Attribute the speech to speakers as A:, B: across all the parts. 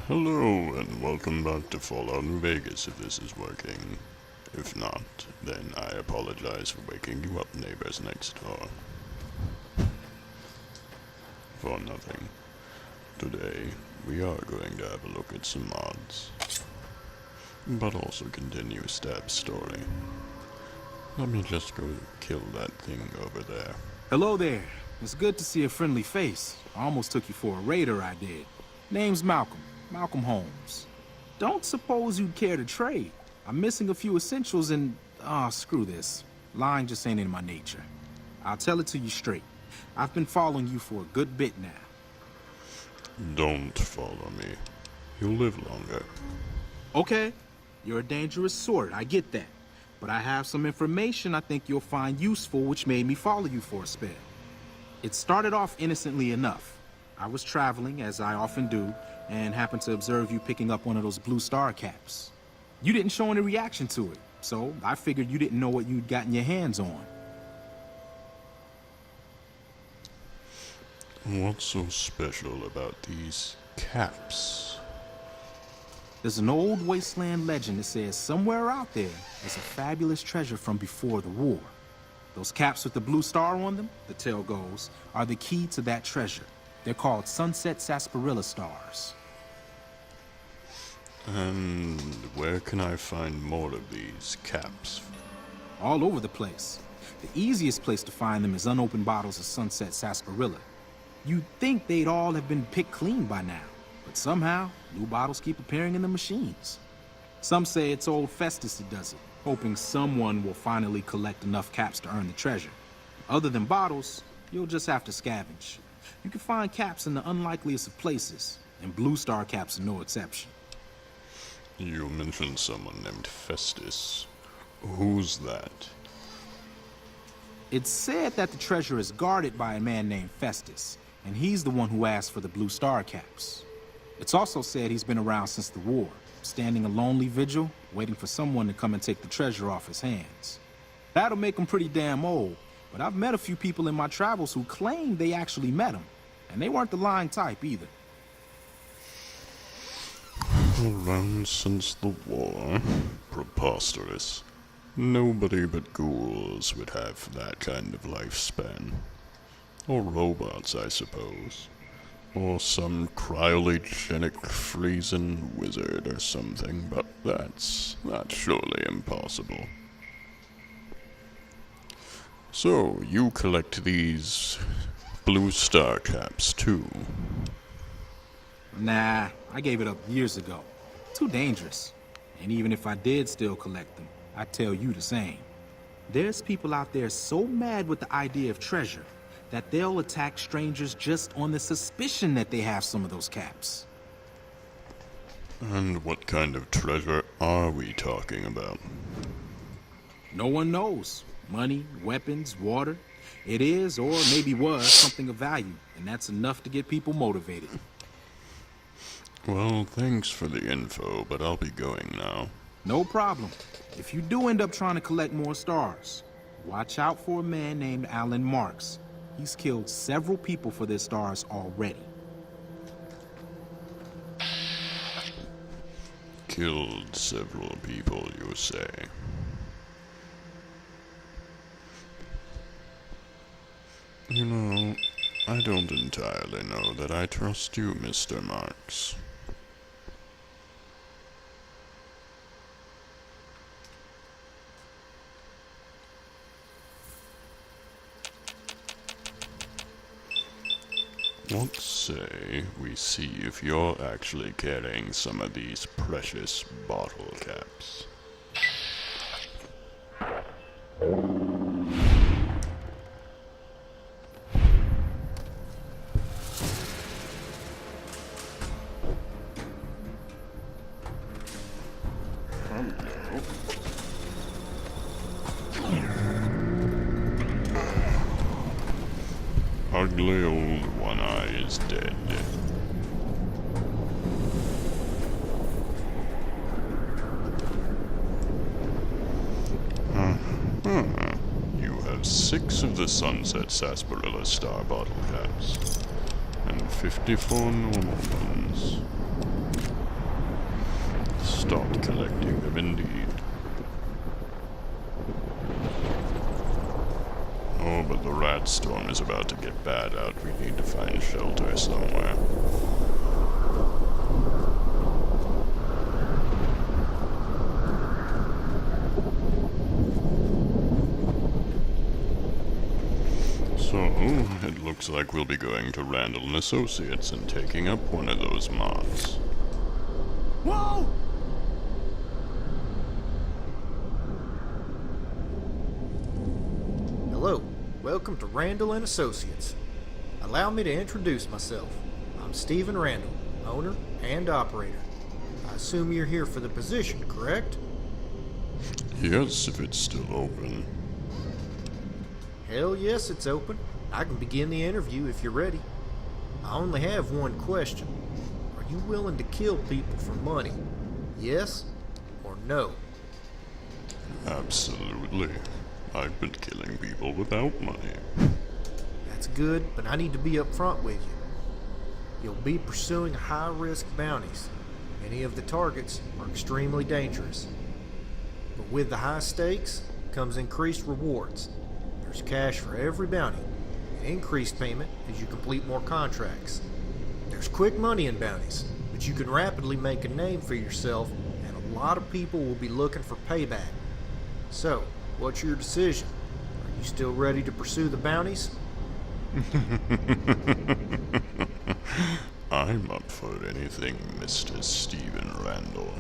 A: Hello, and welcome back to Fallout New Vegas if this is working. If not, then I apologize for waking you up, neighbors next door. For nothing. Today, we are going to have a look at some mods, but also continue Stabb's story. Let me just go kill that thing over there.
B: Hello there. It's good to see a friendly face. I almost took you for a raider, I did. Name's Malcolm. Malcolm Holmes. Don't suppose you'd care to trade. I'm missing a few essentials and... screw this. Lying just ain't in my nature. I'll tell it to you straight. I've been following you for a good bit now.
A: Don't follow me. You'll live longer.
B: Okay. You're a dangerous sort, I get that. But I have some information I think you'll find useful which made me follow you for a spell. It started off innocently enough. I was traveling, as I often do, and happened to observe you picking up one of those blue star caps. You didn't show any reaction to it, so I figured you didn't know what you'd gotten your hands on.
A: What's so special about these caps?
B: There's an old wasteland legend that says somewhere out there is a fabulous treasure from before the war. Those caps with the blue star on them, the tale goes, are the key to that treasure. They're called sunset sarsaparilla stars.
A: And where can I find more of these caps?
B: All over the place. The easiest place to find them is unopened bottles of sunset sarsaparilla. You'd think they'd all have been picked clean by now, but somehow, new bottles keep appearing in the machines. Some say it's old Festus that does it, hoping someone will finally collect enough caps to earn the treasure. Other than bottles, you'll just have to scavenge. You can find caps in the unlikeliest of places, and blue star caps are no exception.
A: You mentioned someone named Festus. Who's that?
B: It's said that the treasure is guarded by a man named Festus, and he's the one who asked for the blue star caps. It's also said he's been around since the war, standing a lonely vigil, waiting for someone to come and take the treasure off his hands. That'll make him pretty damn old, but I've met a few people in my travels who claim they actually met him, and they weren't the lying type either.
A: Around since the war? Preposterous. Nobody but ghouls would have that kind of lifespan. Or robots, I suppose. Or some cryogenic freezing wizard or something, but that's surely impossible. So, you collect these blue star caps too?
B: Nah, I gave it up years ago. Too dangerous. And even if I did still collect them, I'd tell you the same. There's people out there so mad with the idea of treasure that they'll attack strangers just on the suspicion that they have some of those caps.
A: And what kind of treasure are we talking about?
B: No one knows. Money, weapons, water. It is, or maybe was, something of value, and that's enough to get people motivated.
A: Well, thanks for the info, but I'll be going now.
B: No problem. If you do end up trying to collect more stars, watch out for a man named Alan Marks. He's killed several people for their stars already.
A: Killed several people, you say? You know, I don't entirely know that I trust you, Mr. Marks. Let's say we see if you're actually carrying some of these precious bottle caps. Ugly old One Eye is dead. You have 6 of the Sunset Sarsaparilla Star bottle caps, and 54 normal ones. start collecting them indeed. Oh, but the rat storm is about to get bad out. We need to find shelter somewhere. So, it looks like we'll be going to Randall and Associates and taking up one of those mods.
B: Whoa!
C: Hello, welcome to Randall and Associates. Allow me to introduce myself. I'm Stephen Randall, owner and operator. I assume you're here for the position, correct?
A: Yes, if it's still open.
C: Hell yes, it's open. I can begin the interview if you're ready. I only have one question. Are you willing to kill people for money? Yes or no?
A: Absolutely. I've been killing people without money.
C: That's good, but I need to be upfront with you. You'll be pursuing high-risk bounties. Many of the targets are extremely dangerous. But with the high stakes comes increased rewards. There's cash for every bounty, and increased payment as you complete more contracts. There's quick money in bounties, but you can rapidly make a name for yourself, and a lot of people will be looking for payback. So, what's your decision? Are you still ready to pursue the bounties?
A: I'm up for anything, Mr. Stephen Randall.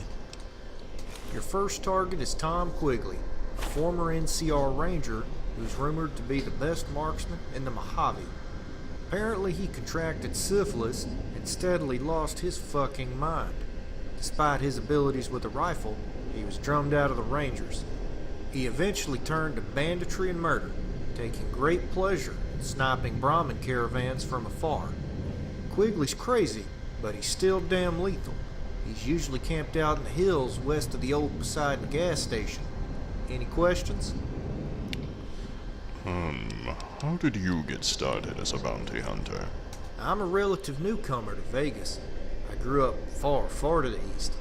C: Your first target is Tom Quigley, a former NCR Ranger who's rumored to be the best marksman in the Mojave. Apparently he contracted syphilis and steadily lost his fucking mind. Despite his abilities with a rifle, he was drummed out of the Rangers. He eventually turned to banditry and murder, taking great pleasure in sniping Brahmin caravans from afar. Quigley's crazy, but he's still damn lethal. He's usually camped out in the hills west of the old Poseidon gas station. Any questions?
A: How did you get started as a bounty hunter?
C: I'm a relative newcomer to Vegas. I grew up far, far to the east.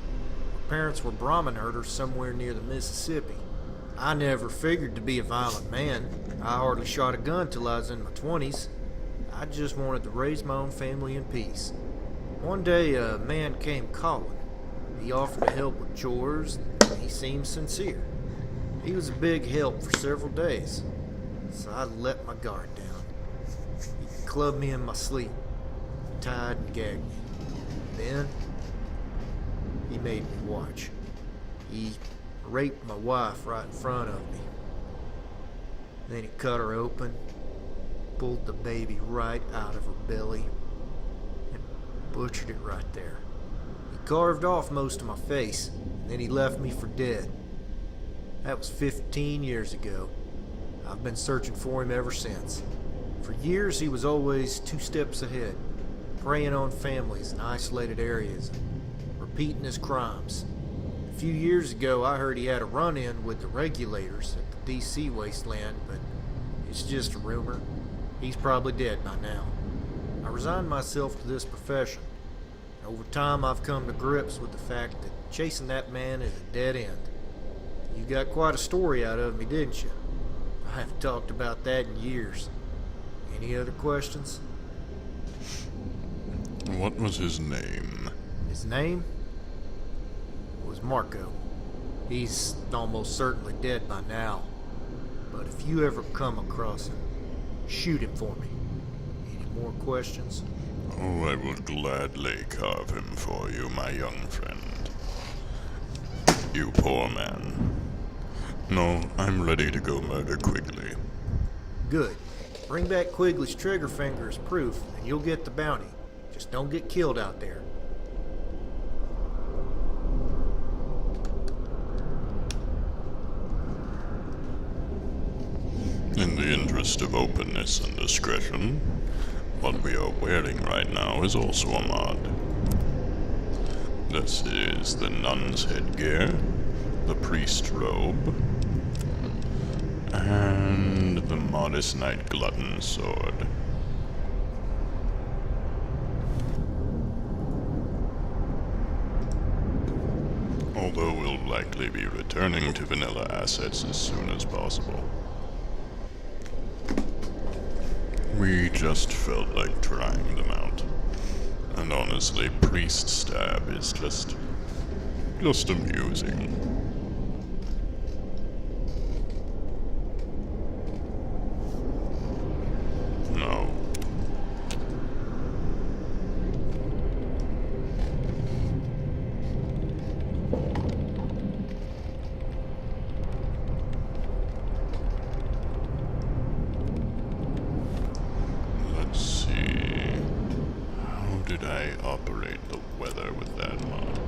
C: My parents were Brahmin herders somewhere near the Mississippi. I never figured to be a violent man. I hardly shot a gun till I was in my 20s. I just wanted to raise my own family in peace. One day, a man came calling. He offered to help with chores, and he seemed sincere. He was a big help for several days, so I let my guard down. He clubbed me in my sleep, tied and gagged me. Then, he made me watch. He raped my wife right in front of me. Then he cut her open, pulled the baby right out of her belly, and butchered it right there. He carved off most of my face, and then he left me for dead. That was 15 years ago. I've been searching for him ever since. For years he was always 2 steps ahead, preying on families in isolated areas, and repeating his crimes. A few years ago I heard he had a run-in with the regulators at the DC wasteland, but it's just a rumor. He's probably dead by now. I resigned myself to this profession. Over time I've come to grips with the fact that chasing that man is a dead end. You got quite a story out of me, didn't you? I haven't talked about that in years. Any other questions?
A: What was his name?
C: His name was Marco. He's almost certainly dead by now. But if you ever come across him, shoot him for me. Any more questions?
A: Oh, I will gladly carve him for you, my young friend. You poor man. No, I'm ready to go murder Quigley.
C: Good. Bring back Quigley's trigger finger as proof, and you'll get the bounty. Just don't get killed out there.
A: In the interest of openness and discretion, what we are wearing right now is also a mod. This is the nun's headgear, the priest robe, and the modest knight glutton sword. Although we'll likely be returning to vanilla assets as soon as possible. We just felt like trying them out. And honestly, Priest Stabb is just amusing. No. Let's see. How did I operate the weather with that mod?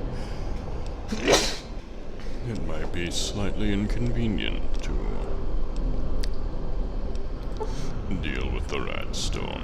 A: It might be slightly inconvenient to deal with the rat storm.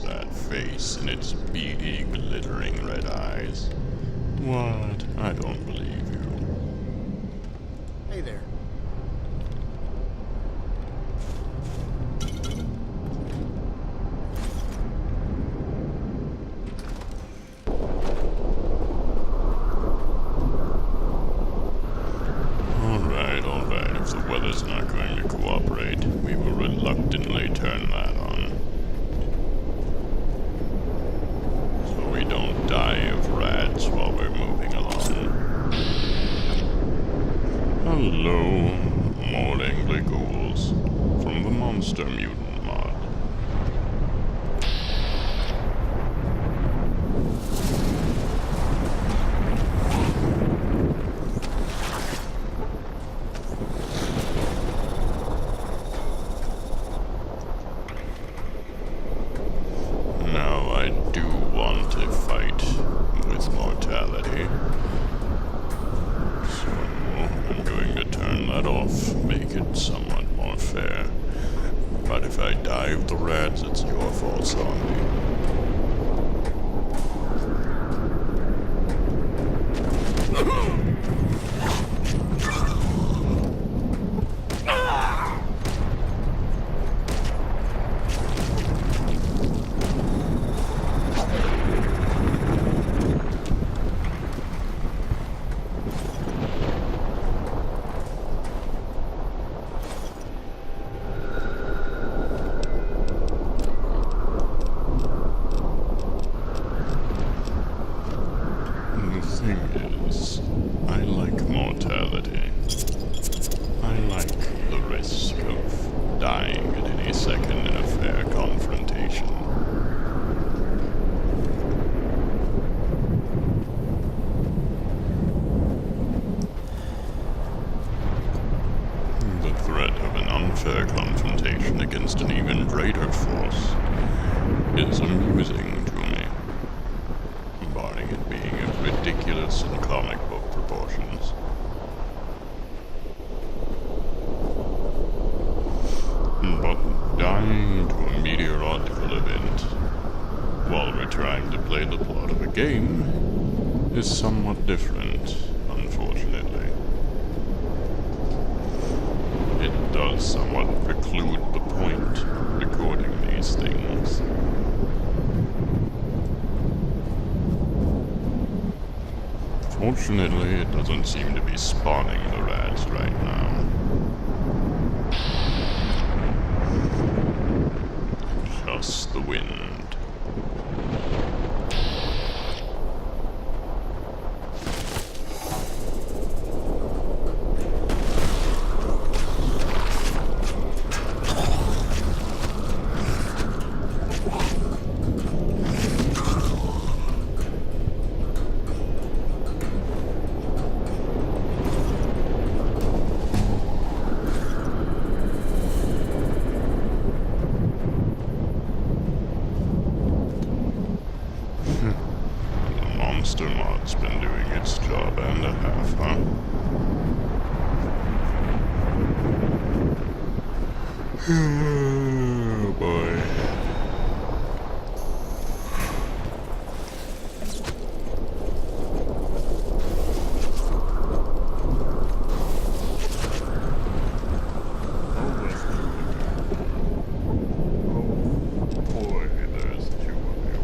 A: That face and its beady, glittering red eyes. What? I don't believe you.
C: Hey there.
A: Alright. If the weather's not going to cooperate, we will reluctantly turn that on. Don't die of rats while we're moving along. Hello, more angry ghouls from the Monster Mutant mod. Now I do want to fight with mortality. So I'm going to turn that off, make it somewhat more fair. But if I die of the rats, it's your fault, zombie. I like mortality. I like the risk of dying at any second in a fair confrontation. The threat of an unfair confrontation against an even greater force is amusing to me, barring it being of ridiculous and comic book proportions. But dying to a meteorological event while we're trying to play the plot of a game is somewhat different, unfortunately. It does somewhat preclude the point of recording these things. Fortunately, it doesn't seem to be spawning the rats right now. Just the wind. Monster mod's been doing its job and a half, huh? Oh boy. Boy, there's two of you.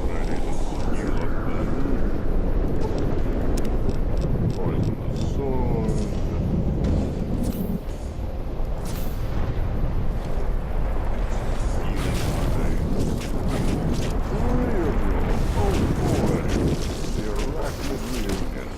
A: Alrighty, let's heal up then. Poison the sword. Healing my veins. 3 of you. Oh boy, the arachnid reunion.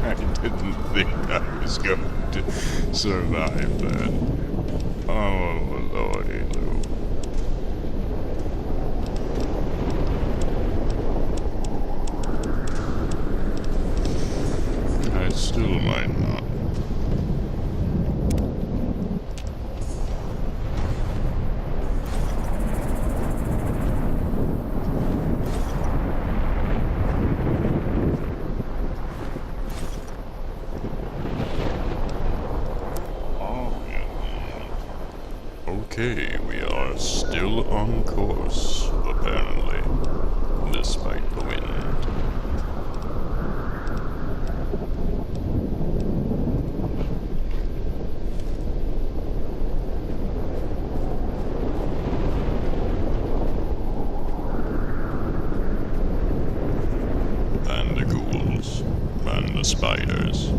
A: I didn't think I was going to survive that. Oh, lordy Lou. I still might not. Okay, we are still on course, apparently, despite the wind. And the ghouls, and the spiders.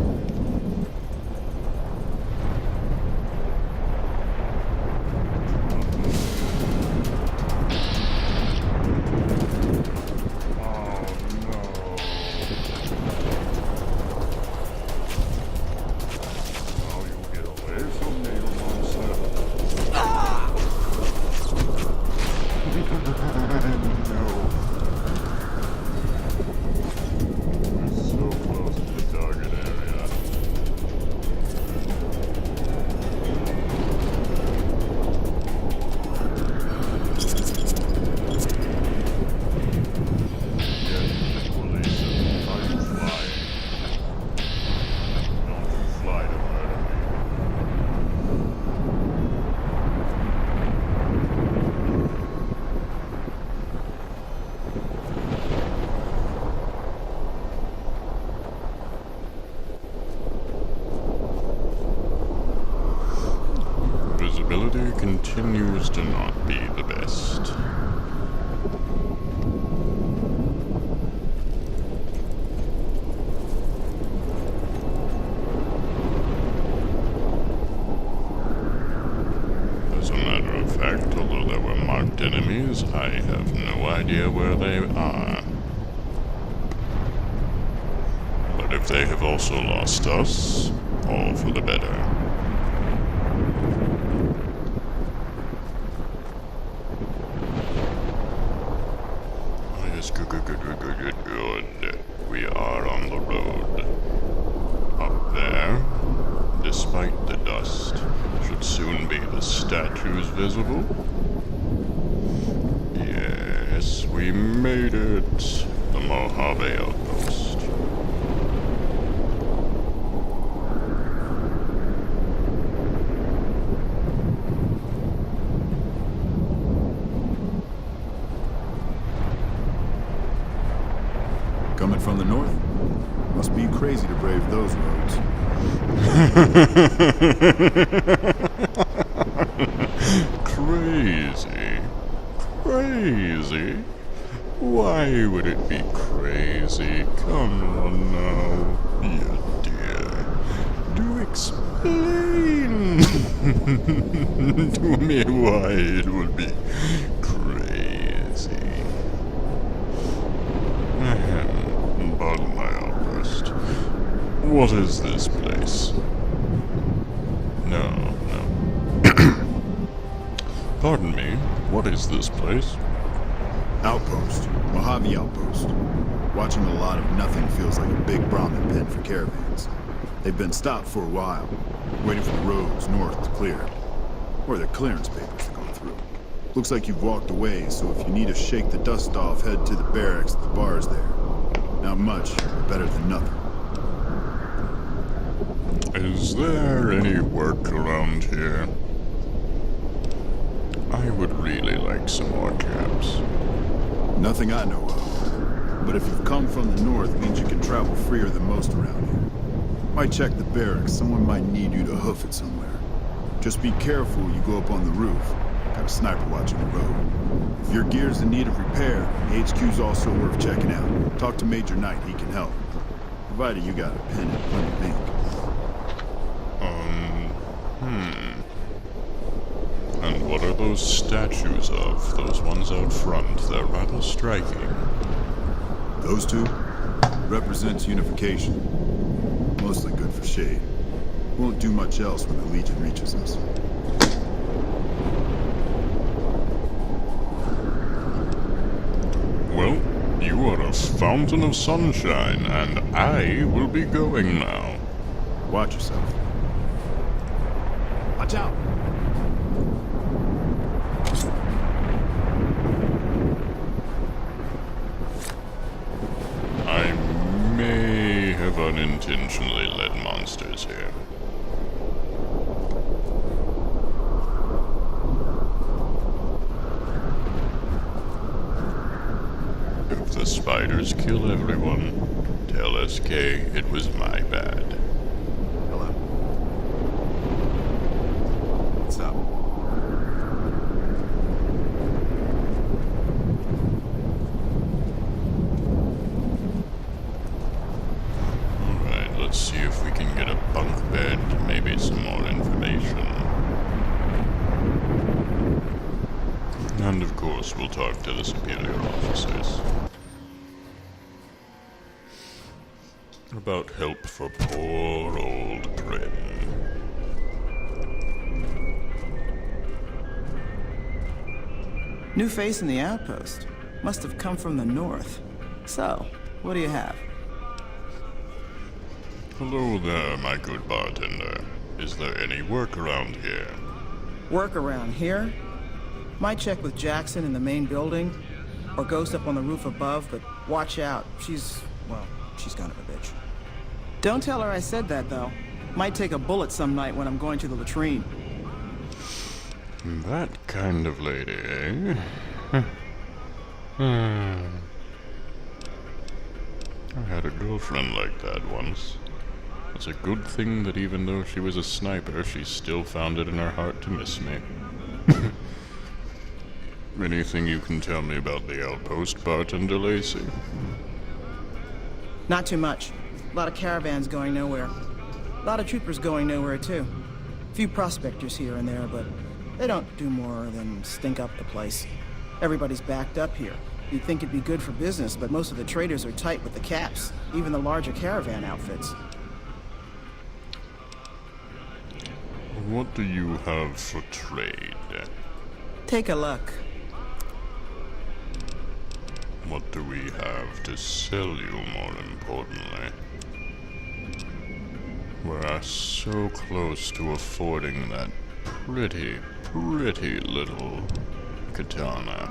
A: Visibility continues to not be the best. As a matter of fact, although there were marked enemies, I have no idea where they are. But if they have also lost us, all for the better. Good. We are on the road. Up there, despite the dust, should soon be the statues visible. Yes, we made it. The Mojave outpost.
D: Coming from the north? Must be crazy to brave those roads.
A: Crazy? Why would it be crazy? Come on now, you dear. Do explain to me why it would be crazy. Pardon my outburst. What is this place? No. Pardon me, what is this place?
D: Outpost. Mojave Outpost. Watching a lot of nothing feels like a big Brahmin pen for caravans. They've been stopped for a while, waiting for the roads north to clear. Or their clearance papers to go through. Looks like you've walked away, so if you need to shake the dust off, head to the barracks at the bars there. Not much, but better than nothing.
A: Is there any work around here? I would really like some more caps.
D: Nothing I know of. But if you've come from the north, means you can travel freer than most around here. Might check the barracks, someone might need you to hoof it somewhere. Just be careful you go up on the roof. Got a sniper watching the road. If your gear's in need of repair, HQ's also worth checking out. Talk to Major Knight, he can help. Provided you got a pen and plenty of ink.
A: And what are those statues of? Those ones out front? They're rather striking.
D: Those two represents unification. Mostly good for shade. Won't do much else when the Legion reaches us.
A: Well, you are a fountain of sunshine, and I will be going now.
D: Watch yourself. Watch out!
A: I may have unintentionally led monsters here. If the spiders kill everyone, tell SK it was my bad.
B: Hello. What's up?
A: Alright, let's see if we can get a bunk bed, maybe some more information. And of course, we'll talk to the superior officers. About help for poor old Prim.
E: New face in the outpost. Must have come from the north. So, what do you have?
A: Hello there, my good bartender. Is there any work around here?
E: Work around here? Might check with Jackson in the main building, or Ghost up on the roof above, but watch out. She's kind of a bitch. Don't tell her I said that, though. Might take a bullet some night when I'm going to the latrine.
A: That kind of lady, eh? I had a girlfriend like that once. It's a good thing that even though she was a sniper, she still found it in her heart to miss me. Anything you can tell me about the outpost, Bartender Lacey?
E: Not too much. A lot of caravans going nowhere. A lot of troopers going nowhere, too. Few prospectors here and there, but they don't do more than stink up the place. Everybody's backed up here. You'd think it'd be good for business, but most of the traders are tight with the caps, even the larger caravan outfits.
A: What do you have for trade?
E: Take a look.
A: What do we have to sell you, more importantly? We're so close to affording that pretty little katana.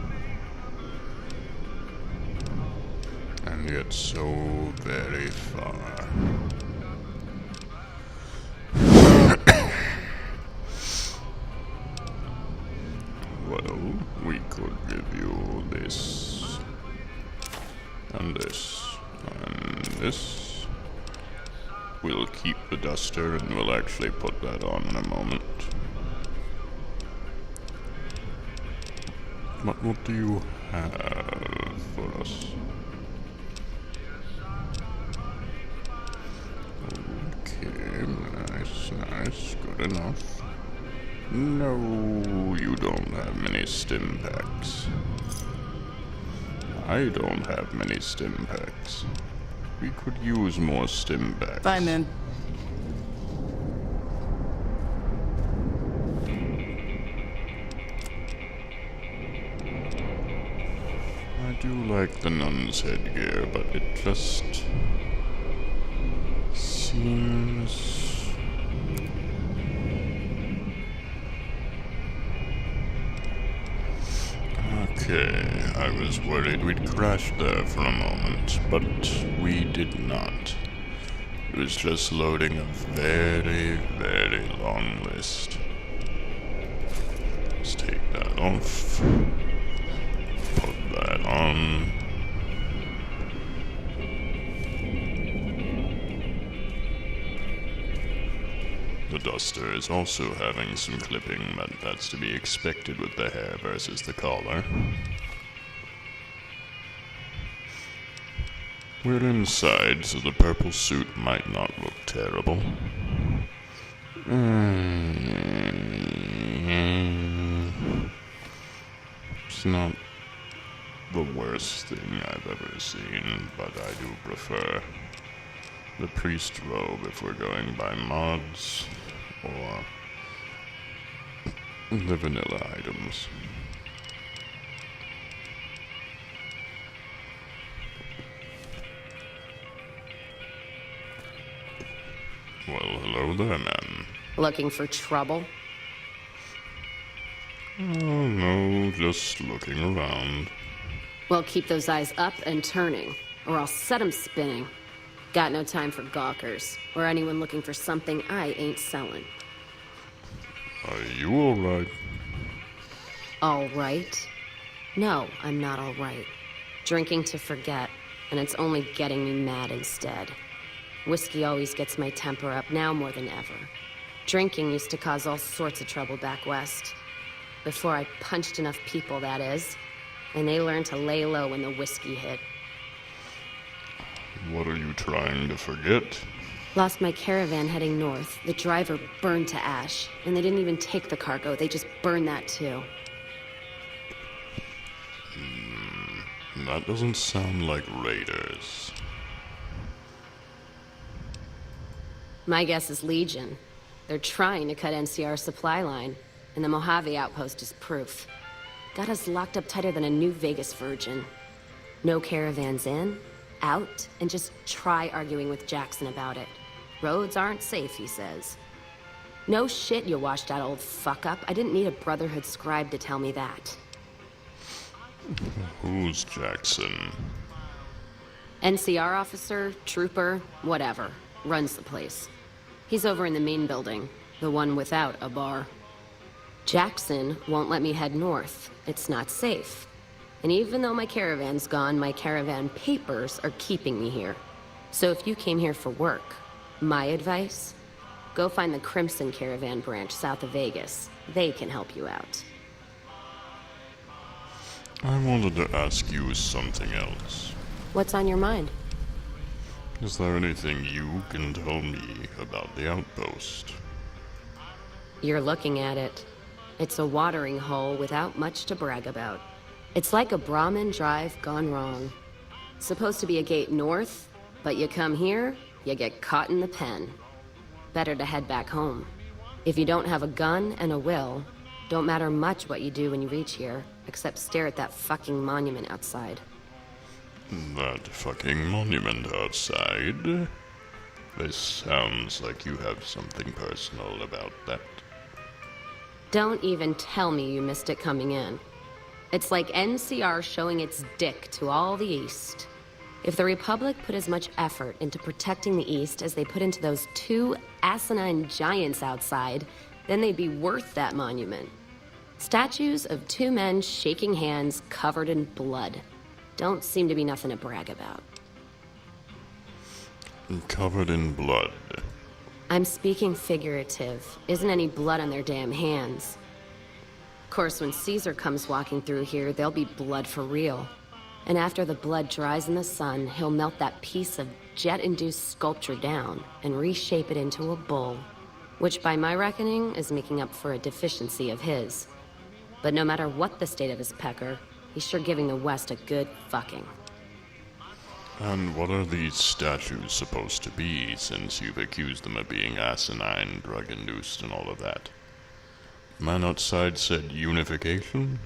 A: And yet so very far. Well, we could give you this, and this, and this. We'll keep the duster, and we'll actually put that on in a moment. But what do you have for us? Okay, nice, good enough. No, you don't have many stim packs. I don't have many stim packs. We could use more stim packs.
E: Fine, then.
A: I do like the nun's headgear, but it just seems... Okay, I was worried we'd crashed there for a moment, but we did not. It was just loading a very, very long list. Let's take that off. Put that on. The duster is also having some clipping, but that's to be expected with the hair versus the collar. We're inside, so the purple suit might not look terrible. It's not the worst thing I've ever seen, but I do prefer the priest robe if we're going by mods, or the vanilla items. Well, hello there, man.
F: Looking for trouble?
A: Oh, no, just looking around.
F: Well, keep those eyes up and turning, or I'll set 'em spinning. Got no time for gawkers, or anyone looking for something I ain't selling.
A: Are you alright?
F: All right? No, I'm not all right. Drinking to forget, and it's only getting me mad instead. Whiskey always gets my temper up, now more than ever. Drinking used to cause all sorts of trouble back west. Before I punched enough people, that is. And they learned to lay low when the whiskey hit.
A: What are you trying to forget?
F: Lost my caravan heading north. The driver burned to ash. And they didn't even take the cargo, they just burned that too.
A: That doesn't sound like raiders.
F: My guess is Legion. They're trying to cut NCR's supply line, and the Mojave outpost is proof. Got us locked up tighter than a New Vegas virgin. No caravans in, out, and just try arguing with Jackson about it. Roads aren't safe, he says. No shit, you washed out old fuck-up. I didn't need a Brotherhood scribe to tell me that.
A: Who's Jackson?
F: NCR officer, trooper, whatever. Runs the place. He's over in the main building, the one without a bar. Jackson won't let me head north. It's not safe. And even though my caravan's gone, my caravan papers are keeping me here. So if you came here for work, my advice, go find the Crimson Caravan branch south of Vegas. They can help you out.
A: I wanted to ask you something else.
F: What's on your mind?
A: Is there anything you can tell me about the outpost?
F: You're looking at it. It's a watering hole without much to brag about. It's like a Brahmin drive gone wrong. Supposed to be a gate north, but you come here, you get caught in the pen. Better to head back home. If you don't have a gun and a will, don't matter much what you do when you reach here, except stare at that fucking monument outside.
A: That fucking monument outside? This sounds like you have something personal about that.
F: Don't even tell me you missed it coming in. It's like NCR showing its dick to all the East. If the Republic put as much effort into protecting the East as they put into those two asinine giants outside, then they'd be worth that monument. Statues of two men shaking hands covered in blood. Don't seem to be nothing to brag about.
A: Covered in blood.
F: I'm speaking figurative. Isn't any blood on their damn hands. Of course, when Caesar comes walking through here, there'll be blood for real. And after the blood dries in the sun, he'll melt that piece of jet-induced sculpture down and reshape it into a bull, which by my reckoning is making up for a deficiency of his. But no matter what the state of his pecker, he's sure giving the West a good fucking.
A: And what are these statues supposed to be, since you've accused them of being asinine, drug-induced, and all of that? Man outside said unification?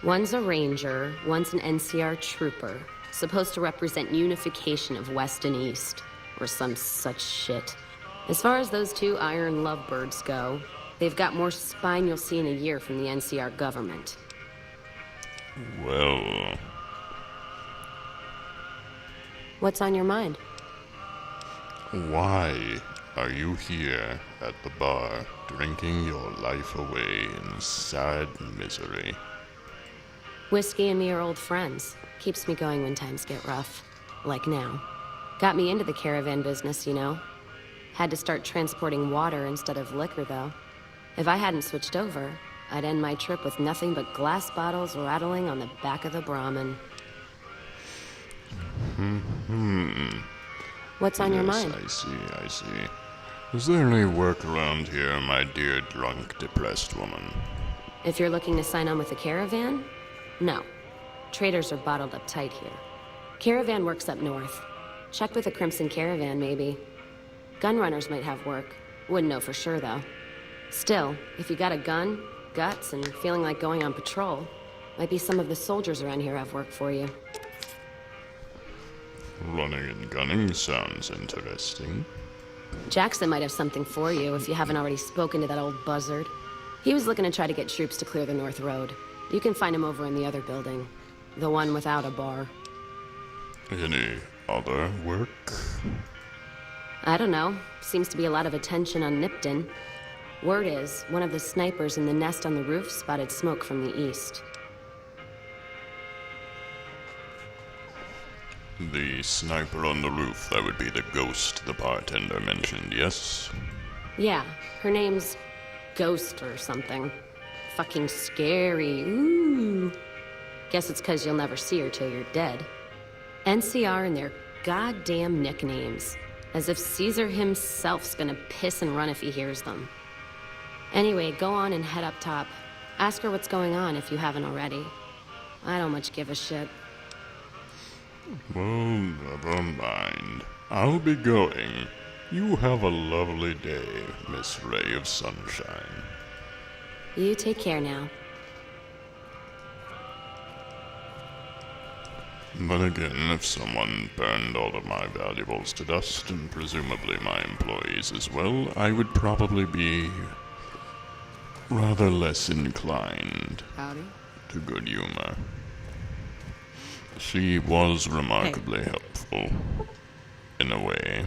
F: One's a ranger, one's an NCR trooper. Supposed to represent unification of West and East, or some such shit. As far as those two iron lovebirds go, they've got more spine you'll see in a year from the NCR government.
A: Well,
F: What's on your mind?
A: why are you here at the bar, drinking your life away in sad misery?
F: Whiskey and me are old friends. Keeps me going when times get rough. Like now. Got me into the caravan business, you know. Had to start transporting water instead of liquor, though. If I hadn't switched over, I'd end my trip with nothing but glass bottles rattling on the back of the Brahmin. What's on your mind?
A: I see. Is there any work around here, my dear drunk, depressed woman?
F: If you're looking to sign on with the caravan, no. Traders are bottled up tight here. Caravan works up north. Check with the Crimson Caravan, maybe. Gunrunners might have work. Wouldn't know for sure, though. Still, if you got a gun, guts, and feeling like going on patrol, might be some of the soldiers around here have work for you.
A: Running and gunning sounds interesting.
F: Jackson might have something for you if you haven't already spoken to that old buzzard. He was looking to try to get troops to clear the North Road. You can find him over in the other building. The one without a bar.
A: Any other work?
F: I don't know. Seems to be a lot of attention on Nipton. Word is, one of the snipers in the nest on the roof spotted smoke from the east.
A: The sniper on the roof, that would be the ghost the bartender mentioned, yes?
F: Yeah, her name's Ghost or something. Fucking scary. Ooh. Guess it's 'cause you'll never see her till you're dead. NCR and their goddamn nicknames. As if Caesar himself's gonna piss and run if he hears them. Anyway, go on and head up top. Ask her what's going on if you haven't already. I don't much give a shit.
A: Well, never mind. I'll be going. You have a lovely day, Miss Ray of Sunshine.
F: You take care now.
A: But again, if someone burned all of my valuables to dust, and presumably my employees as well, I would probably be rather less inclined
E: Howdy.
A: to good humor. She was remarkably helpful, in a way.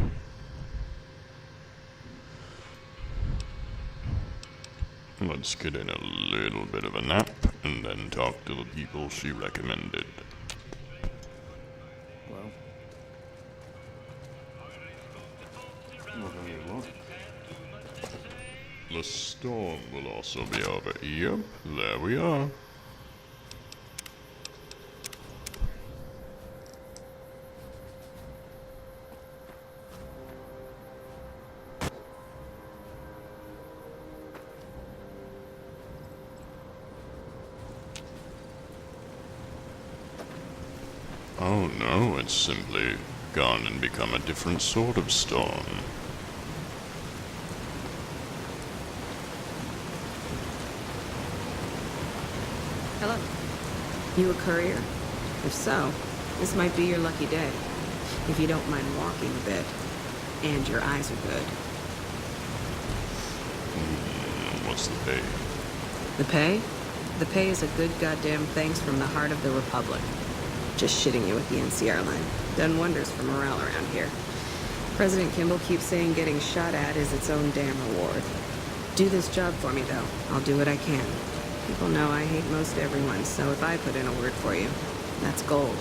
A: Let's get in a little bit of a nap, and then talk to the people she recommended.
D: Well,
A: The storm will also be over. Yep, there we are. Oh no, it's simply gone and become a different sort of storm.
G: Hello. You a courier? If so, this might be your lucky day. If you don't mind walking a bit. And your eyes are good.
A: What's the pay?
G: The pay? The pay is a good goddamn thanks from the heart of the Republic. Just shitting you with the NCR line. Done wonders for morale around here. President Kimball keeps saying getting shot at is its own damn reward. Do this job for me, though. I'll do what I can. People know I hate most everyone, so if I put in a word for you, that's gold.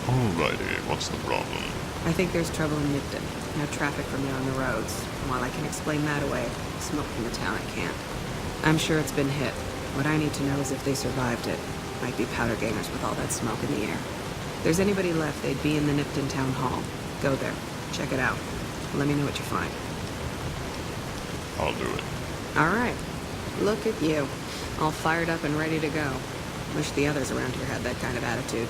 A: Alrighty, what's the problem?
G: I think there's trouble in Nipton. No traffic from you on the roads. While I can explain that away, smoke from the town I can't. I'm sure it's been hit. What I need to know is if they survived it. Might be powder gangers with all that smoke in the air. If there's anybody left, they'd be in the Nipton Town Hall. Go there. Check it out. Let me know what you find.
A: I'll do it.
G: All right. Look at you. All fired up and ready to go. Wish the others around here had that kind of attitude.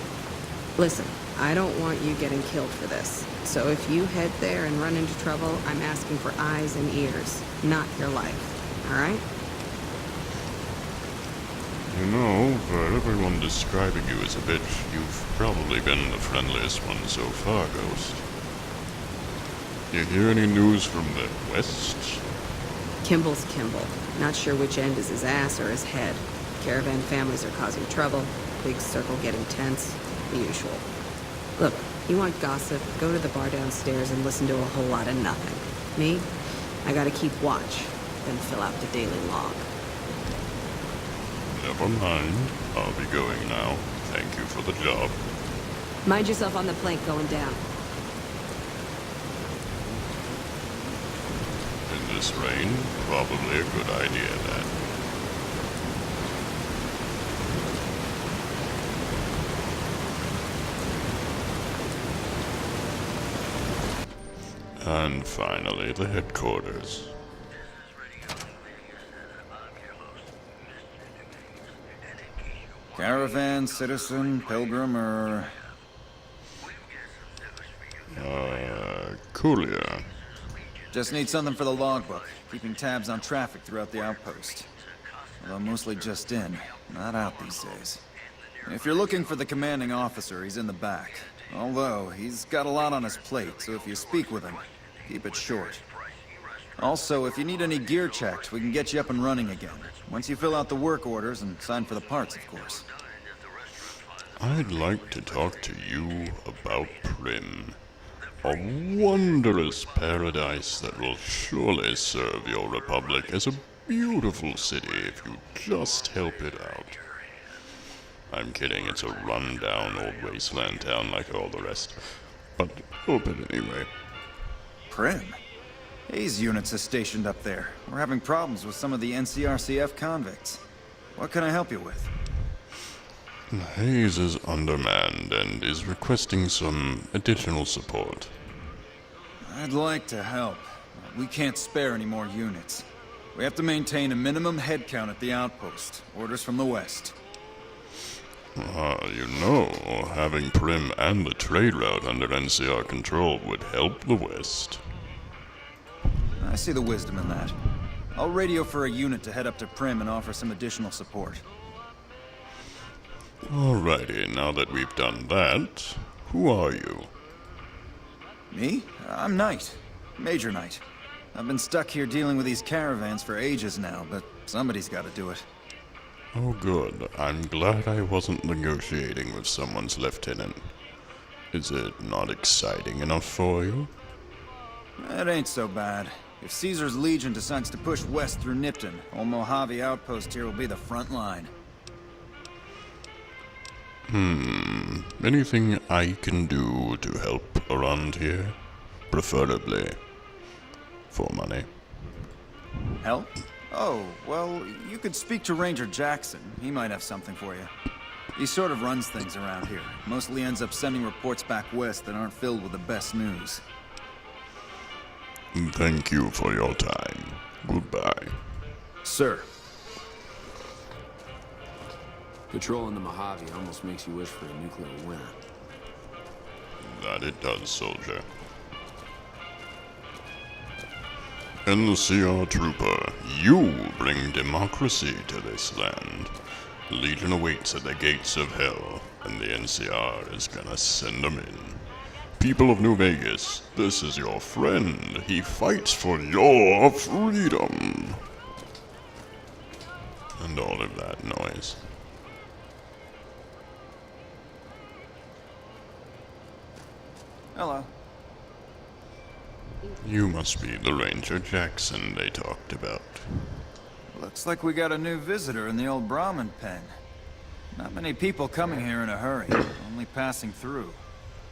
G: Listen, I don't want you getting killed for this. So if you head there and run into trouble, I'm asking for eyes and ears, not your life. All right?
A: You know, for everyone describing you as a bitch, you've probably been the friendliest one so far, Ghost. You hear any news from the west?
G: Kimball's Kimball. Not sure which end is his ass or his head. Caravan families are causing trouble. Big circle getting tense. The usual. Look, you want gossip, go to the bar downstairs and listen to a whole lot of nothing. Me? I gotta keep watch, then fill out the daily log.
A: Never mind. I'll be going now. Thank you for the job.
G: Mind yourself on the plank going down.
A: In this rain, probably a good idea, that. And finally, the headquarters.
H: Caravan, citizen, pilgrim, or...
A: Courier.
H: Just need something for the logbook, keeping tabs on traffic throughout the outpost. Although mostly just in, not out these days. If you're looking for the commanding officer, he's in the back. Although, he's got a lot on his plate, so if you speak with him, keep it short. Also, if you need any gear checked, we can get you up and running again. Once you fill out the work orders and sign for the parts, of course.
A: I'd like to talk to you about Prim. A wondrous paradise that will surely serve your republic as a beautiful city if you just help it out. I'm kidding, it's a run-down old wasteland town like all the rest. But help it anyway.
H: Prim? Hayes units are stationed up there. We're having problems with some of the NCRCF convicts. What can I help you with?
A: Hayes is undermanned and is requesting some additional support.
H: I'd like to help. We can't spare any more units. We have to maintain a minimum headcount at the outpost. Orders from the west.
A: You know, having Prim and the trade route under NCR control would help the west.
H: I see the wisdom in that. I'll radio for a unit to head up to Prim and offer some additional support.
A: Alrighty, now that we've done that, who are you?
H: Me? I'm Knight. Major Knight. I've been stuck here dealing with these caravans for ages now, but somebody's got to do it.
A: Oh good, I'm glad I wasn't negotiating with someone's lieutenant. Is it not exciting enough for you?
H: That ain't so bad. If Caesar's Legion decides to push west through Nipton, old Mojave outpost here will be the front line.
A: Anything I can do to help around here? Preferably for money.
H: Help? Oh, well, you could speak to Ranger Jackson. He might have something for you. He sort of runs things around here. Mostly ends up sending reports back west that aren't filled with the best news.
A: Thank you for your time. Goodbye.
H: Sir.
I: Patrolling the Mojave almost makes you wish for a nuclear winter.
A: That it does, soldier. NCR Trooper, you bring democracy to this land. Legion awaits at the gates of hell, and the NCR is gonna send them in. People of New Vegas, this is your friend. He fights for your freedom. And all of that noise.
H: Hello.
A: You must be the Ranger Jackson they talked about.
H: Looks like we got a new visitor in the old Brahmin pen. Not many people coming here in a hurry, only passing through.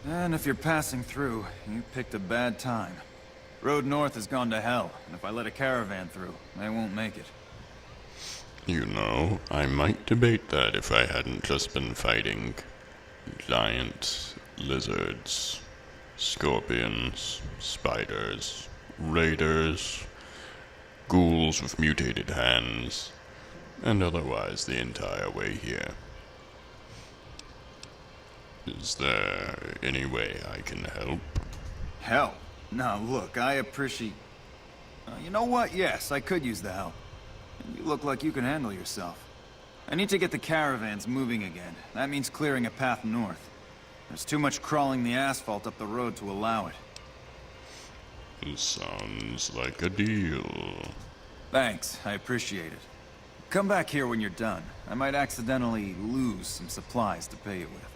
H: And if you're passing through, you picked a bad time. Road north has gone to hell, and if I let a caravan through, they won't make it.
A: You know, I might debate that if I hadn't just been fighting giant lizards, scorpions, spiders, raiders, ghouls with mutated hands, and otherwise the entire way here. Is there any way I can help?
H: Help? Now look, I appreciate... you know what? Yes, I could use the help. You look like you can handle yourself. I need to get the caravans moving again. That means clearing a path north. There's too much crawling the asphalt up the road to allow it.
A: Sounds like a deal.
H: Thanks, I appreciate it. Come back here when you're done. I might accidentally lose some supplies to pay you with.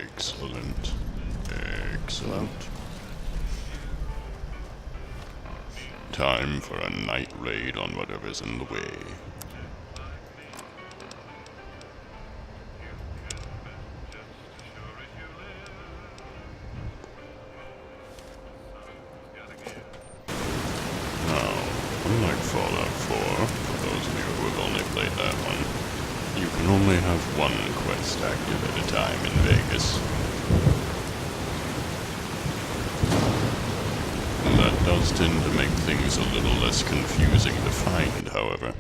A: Excellent. Excellent. Time for a night raid on whatever's in the way. Now, unlike Fallout 4, for those of you who have only played that one, you can only have one quest active at a time in Vegas. That does tend to make things a little less confusing to find, however.